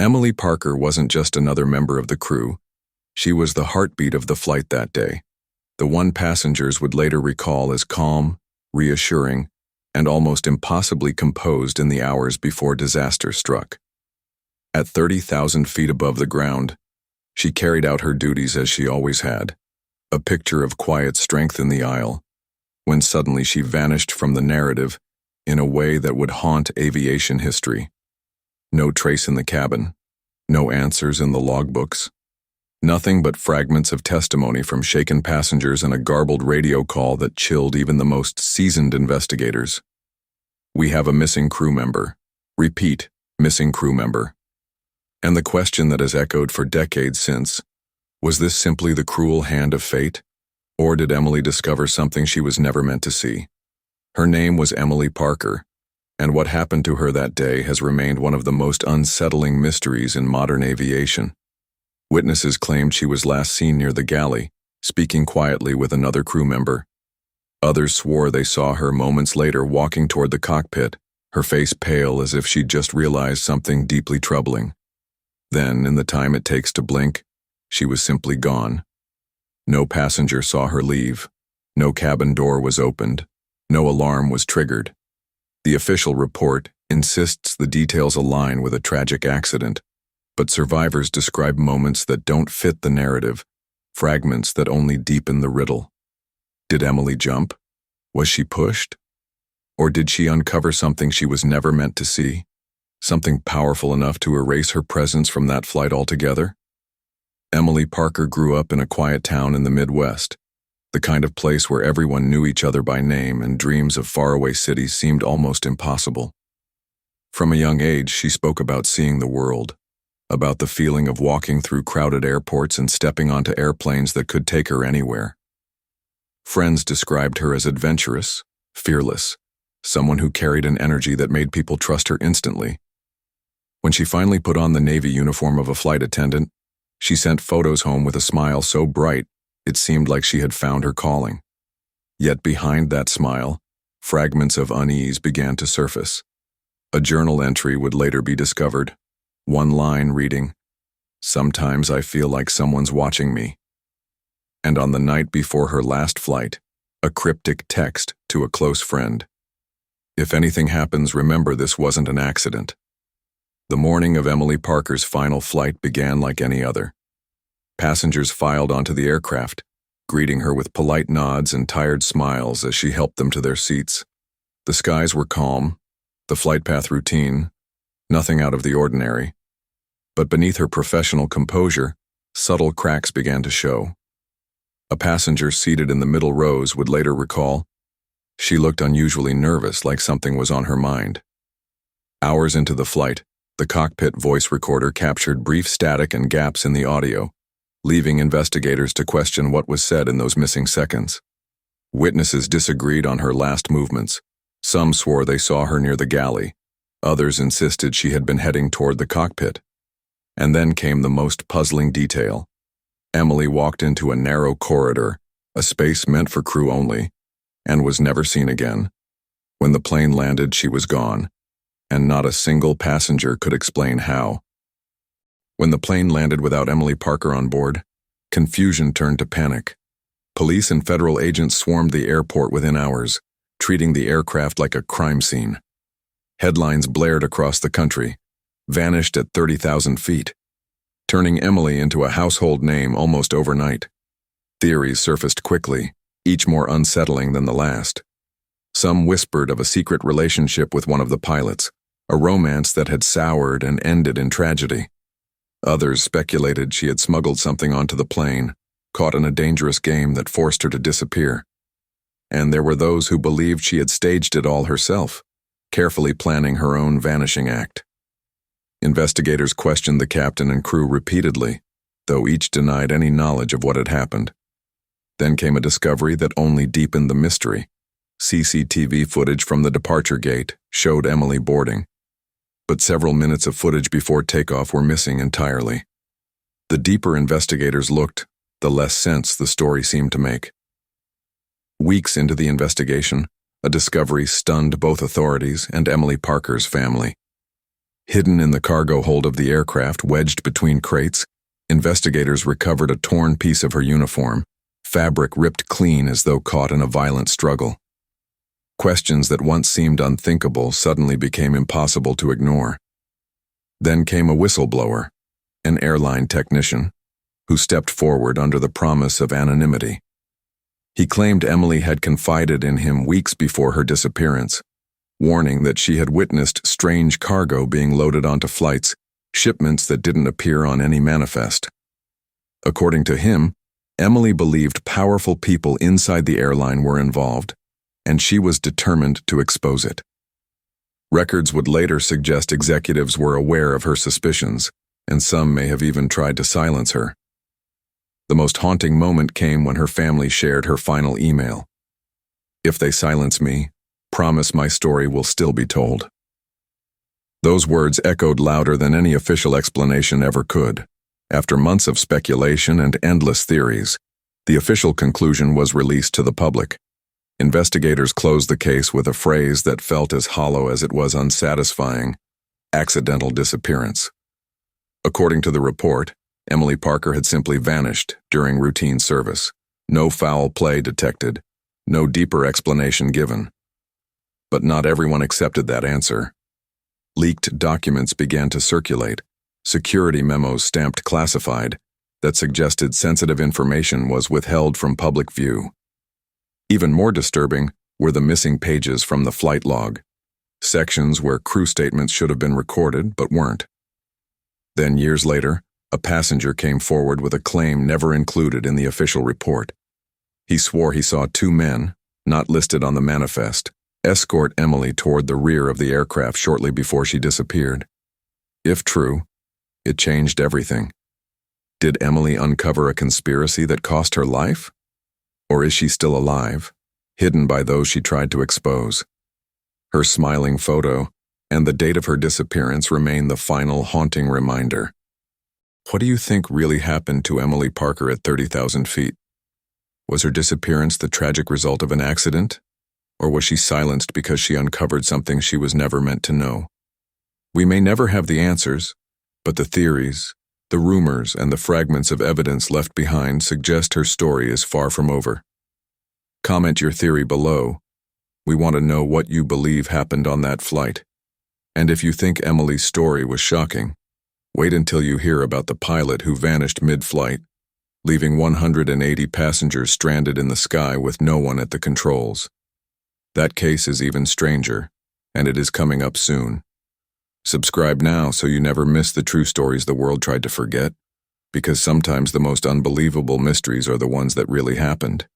Emily Parker wasn't just another member of the crew. She was the heartbeat of the flight that day, the one passengers would later recall as calm, reassuring, and almost impossibly composed in the hours before disaster struck. At 30,000 feet above the ground, she carried out her duties as she always had, a picture of quiet strength in the aisle, when suddenly she vanished from the narrative in a way that would haunt aviation history. No trace in the cabin, no answers in the logbooks, nothing but fragments of testimony from shaken passengers and a garbled radio call that chilled even the most seasoned investigators. "We have a missing crew member. Repeat, missing crew member." And the question that has echoed for decades since, was this simply the cruel hand of fate, or did Emily discover something she was never meant to see? Her name was Emily Parker, and what happened to her that day has remained one of the most unsettling mysteries in modern aviation. Witnesses claimed she was last seen near the galley, speaking quietly with another crew member. Others swore they saw her moments later walking toward the cockpit, her face pale as if she'd just realized something deeply troubling. Then, in the time it takes to blink, she was simply gone. No passenger saw her leave. No cabin door was opened. No alarm was triggered. The official report insists the details align with a tragic accident, but survivors describe moments that don't fit the narrative, fragments that only deepen the riddle. Did Emily jump? Was she pushed? Or did she uncover something she was never meant to see? Something powerful enough to erase her presence from that flight altogether? Emily Parker grew up in a quiet town in the Midwest, the kind of place where everyone knew each other by name and dreams of faraway cities seemed almost impossible. From a young age, she spoke about seeing the world, about the feeling of walking through crowded airports and stepping onto airplanes that could take her anywhere. Friends described her as adventurous, fearless, someone who carried an energy that made people trust her instantly. When she finally put on the Navy uniform of a flight attendant, she sent photos home with a smile so bright it seemed like she had found her calling. Yet behind that smile, fragments of unease began to surface. A journal entry would later be discovered, one line reading, "Sometimes I feel like someone's watching me." And on the night before her last flight, a cryptic text to a close friend. "If anything happens, remember this wasn't an accident." The morning of Emily Parker's final flight began like any other. Passengers filed onto the aircraft, greeting her with polite nods and tired smiles as she helped them to their seats. The skies were calm, the flight path routine, nothing out of the ordinary. But beneath her professional composure, subtle cracks began to show. A passenger seated in the middle rows would later recall, she looked unusually nervous, like something was on her mind. Hours into the flight, the cockpit voice recorder captured brief static and gaps in the audio, leaving investigators to question what was said in those missing seconds. Witnesses disagreed on her last movements. Some swore they saw her near the galley. Others insisted she had been heading toward the cockpit. And then came the most puzzling detail. Emily walked into a narrow corridor, a space meant for crew only, and was never seen again. When the plane landed, she was gone, and not a single passenger could explain how. When the plane landed without Emily Parker on board, confusion turned to panic. Police and federal agents swarmed the airport within hours, treating the aircraft like a crime scene. Headlines blared across the country, "Vanished at 30,000 feet," turning Emily into a household name almost overnight. Theories surfaced quickly, each more unsettling than the last. Some whispered of a secret relationship with one of the pilots, a romance that had soured and ended in tragedy. Others speculated she had smuggled something onto the plane, caught in a dangerous game that forced her to disappear. And there were those who believed she had staged it all herself, carefully planning her own vanishing act. Investigators questioned the captain and crew repeatedly, though each denied any knowledge of what had happened. Then came a discovery that only deepened the mystery. CCTV footage from the departure gate showed Emily boarding, but several minutes of footage before takeoff were missing entirely. The deeper investigators looked, the less sense the story seemed to make. Weeks into the investigation, a discovery stunned both authorities and Emily Parker's family. Hidden in the cargo hold of the aircraft, wedged between crates, investigators recovered a torn piece of her uniform, fabric ripped clean as though caught in a violent struggle. Questions that once seemed unthinkable suddenly became impossible to ignore. Then came a whistleblower, an airline technician, who stepped forward under the promise of anonymity. He claimed Emily had confided in him weeks before her disappearance, warning that she had witnessed strange cargo being loaded onto flights, shipments that didn't appear on any manifest. According to him, Emily believed powerful people inside the airline were involved, and she was determined to expose it. Records would later suggest executives were aware of her suspicions, and some may have even tried to silence her. The most haunting moment came when her family shared her final email. "If they silence me, promise my story will still be told." Those words echoed louder than any official explanation ever could. After months of speculation and endless theories, the official conclusion was released to the public. Investigators closed the case with a phrase that felt as hollow as it was unsatisfying: accidental disappearance. According to the report, Emily Parker had simply vanished during routine service. No foul play detected, no deeper explanation given. But not everyone accepted that answer. Leaked documents began to circulate, security memos stamped classified, that suggested sensitive information was withheld from public view. Even more disturbing were the missing pages from the flight log, sections where crew statements should have been recorded but weren't. Then, years later, a passenger came forward with a claim never included in the official report. He swore he saw two men, not listed on the manifest, escort Emily toward the rear of the aircraft shortly before she disappeared. If true, it changed everything. Did Emily uncover a conspiracy that cost her life? Or is she still alive, hidden by those she tried to expose? Her smiling photo and the date of her disappearance remain the final haunting reminder. What do you think really happened to Emily Parker at 30,000 feet? Was her disappearance the tragic result of an accident? Or was she silenced because she uncovered something she was never meant to know? We may never have the answers, but the theories, the rumors, and the fragments of evidence left behind suggest her story is far from over. Comment your theory below. We want to know what you believe happened on that flight. And if you think Emily's story was shocking, wait until you hear about the pilot who vanished mid-flight, leaving 180 passengers stranded in the sky with no one at the controls. That case is even stranger, and it is coming up soon. Subscribe now so you never miss the true stories the world tried to forget, because sometimes the most unbelievable mysteries are the ones that really happened.